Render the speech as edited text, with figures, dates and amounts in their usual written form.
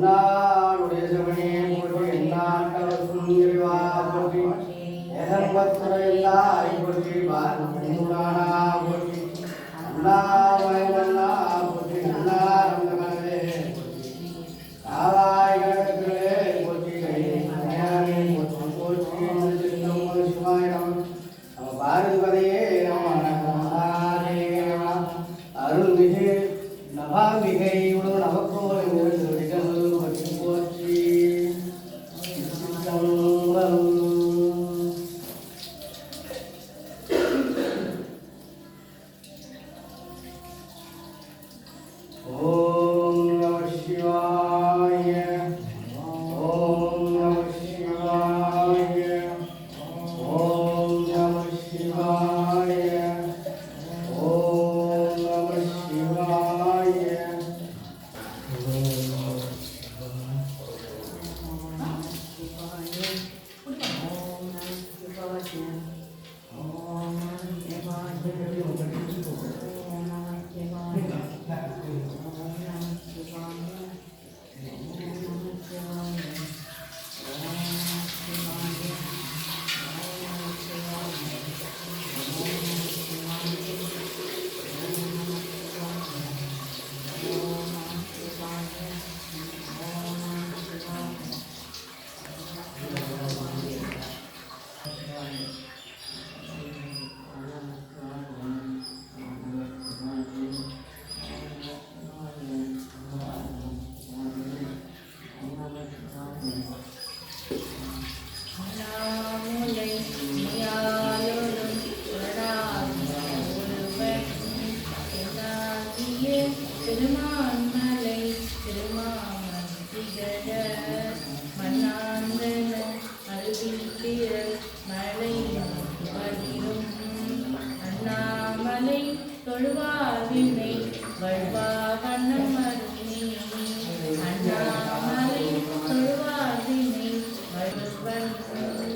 என்னாளுடைய சிவனே போற்றி எந்நாட்டவர்க்கும் இறைவா போற்றி ஏகம்பத்துரையில்லாய் போற்றி பாரமுடானா போற்றி அண்ணாமலைவண்ணா போற்றி அண்ணாரங்கமனவே காவாய் கடற்களே போற்றி கையானே போற்றி போற்றி திருச்சிற்றம்பலம் சிவாய நம நம பார்வதிபதையே நம நம அருள்மிகு நவாம்பிகையுடன் நமக்கோவில் போற்றி போற்றி ஓம் நம சிவாய ஓம் நம சிவாய ஓம் நம சிவாய ஓம் நம சிவாய திருமான்மலை திருமாமன் திகழ மன்னாந்தன அருவித்திர மலை வடிரும் அண்ணாமலை தொழுவாவினை வழ்வா வண்ணமரு